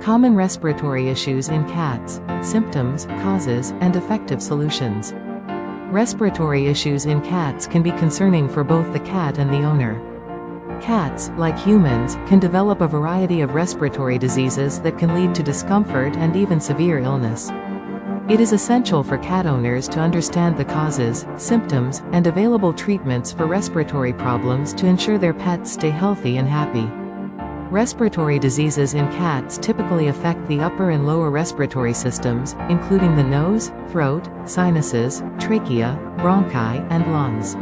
Common respiratory issues in cats, symptoms, causes, and effective solutions. Respiratory issues in cats can be concerning for both the cat and the owner. Cats, like humans, can develop a variety of respiratory diseases that can lead to discomfort and even severe illness. It is essential for cat owners to understand the causes, symptoms, and available treatments for respiratory problems to ensure their pets stay healthy and happy. Respiratory diseases in cats typically affect the upper and lower respiratory systems, including the nose, throat, sinuses, trachea, bronchi, and lungs.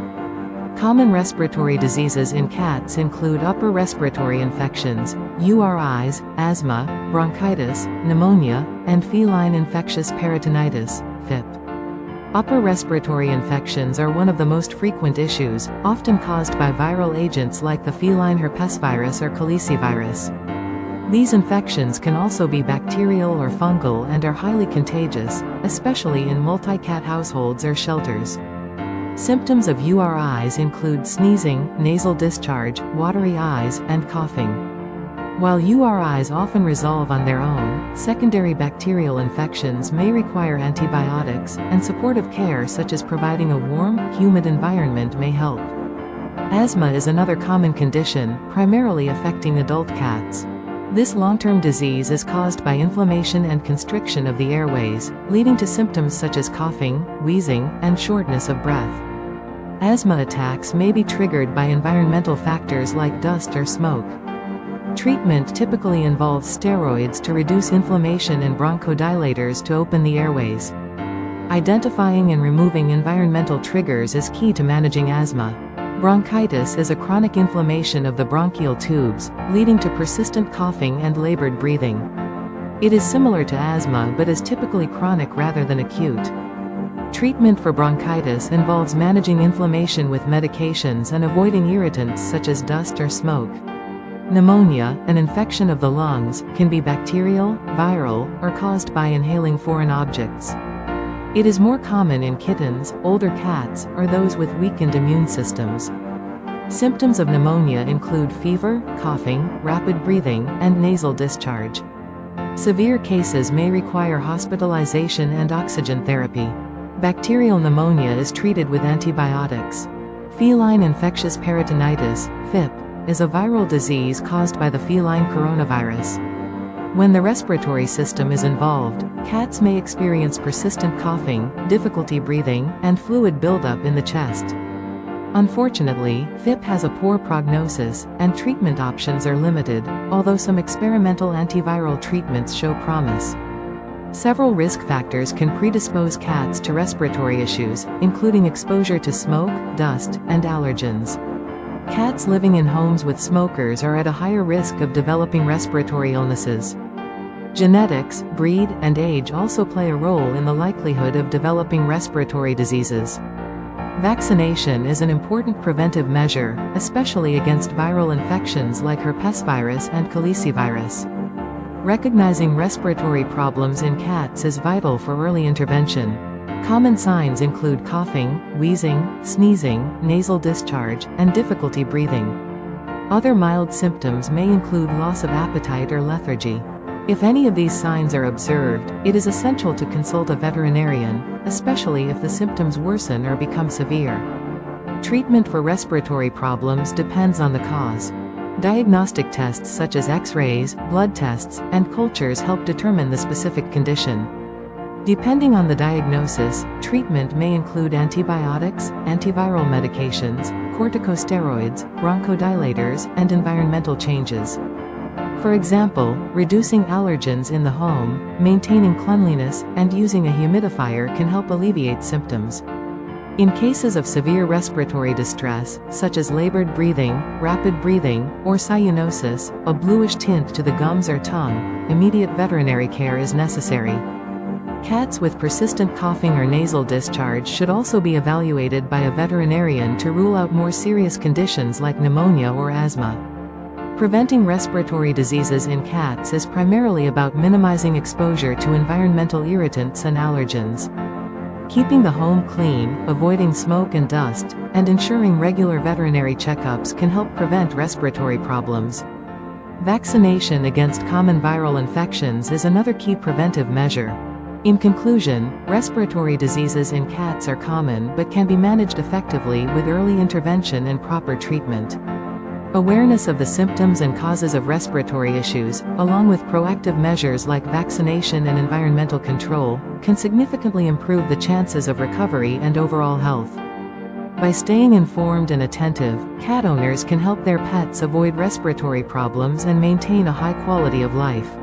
Common respiratory diseases in cats include upper respiratory infections, URIs, asthma, bronchitis, pneumonia, and feline infectious peritonitis, FIP. Upper respiratory infections are one of the most frequent issues, often caused by viral agents like the feline herpesvirus or calicivirus. These infections can also be bacterial or fungal and are highly contagious, especially in multi-cat households or shelters. Symptoms of URIs include sneezing, nasal discharge, watery eyes, and coughing. While URIs often resolve on their own, secondary bacterial infections may require antibiotics, and supportive care such as providing a warm, humid environment may help. Asthma is another common condition, primarily affecting adult cats. This long-term disease is caused by inflammation and constriction of the airways, leading to symptoms such as coughing, wheezing, and shortness of breath. Asthma attacks may be triggered by environmental factors like dust or smoke. Treatment typically involves steroids to reduce inflammation and bronchodilators to open the airways. Identifying and removing environmental triggers is key to managing asthma. Bronchitis is a chronic inflammation of the bronchial tubes, leading to persistent coughing and labored breathing. It is similar to asthma but is typically chronic rather than acute. Treatment for bronchitis involves managing inflammation with medications and avoiding irritants such as dust or smoke. Pneumonia, an infection of the lungs, can be bacterial, viral, or caused by inhaling foreign objects. It is more common in kittens, older cats, or those with weakened immune systems. Symptoms of pneumonia include fever, coughing, rapid breathing, and nasal discharge. Severe cases may require hospitalization and oxygen therapy. Bacterial pneumonia is treated with antibiotics. Feline infectious peritonitis, FIP, is a viral disease caused by the feline coronavirus. When the respiratory system is involved, cats may experience persistent coughing, difficulty breathing, and fluid buildup in the chest. Unfortunately, FIP has a poor prognosis, and treatment options are limited, although some experimental antiviral treatments show promise. Several risk factors can predispose cats to respiratory issues, including exposure to smoke, dust, and allergens. Cats living in homes with smokers are at a higher risk of developing respiratory illnesses. Genetics, breed, and age also play a role in the likelihood of developing respiratory diseases. Vaccination is an important preventive measure, especially against viral infections like herpesvirus and calicivirus. Recognizing respiratory problems in cats is vital for early intervention. Common signs include coughing, wheezing, sneezing, nasal discharge, and difficulty breathing. Other mild symptoms may include loss of appetite or lethargy. If any of these signs are observed, it is essential to consult a veterinarian, especially if the symptoms worsen or become severe. Treatment for respiratory problems depends on the cause. Diagnostic tests such as X-rays, blood tests, and cultures help determine the specific condition. Depending on the diagnosis, treatment may include antibiotics, antiviral medications, corticosteroids, bronchodilators, and environmental changes. For example, reducing allergens in the home, maintaining cleanliness, and using a humidifier can help alleviate symptoms. In cases of severe respiratory distress, such as labored breathing, rapid breathing, or cyanosis, a bluish tint to the gums or tongue, immediate veterinary care is necessary. Cats with persistent coughing or nasal discharge should also be evaluated by a veterinarian to rule out more serious conditions like pneumonia or asthma. Preventing respiratory diseases in cats is primarily about minimizing exposure to environmental irritants and allergens. Keeping the home clean, avoiding smoke and dust, and ensuring regular veterinary checkups can help prevent respiratory problems. Vaccination against common viral infections is another key preventive measure. In conclusion, respiratory diseases in cats are common but can be managed effectively with early intervention and proper treatment. Awareness of the symptoms and causes of respiratory issues, along with proactive measures like vaccination and environmental control, can significantly improve the chances of recovery and overall health. By staying informed and attentive, cat owners can help their pets avoid respiratory problems and maintain a high quality of life.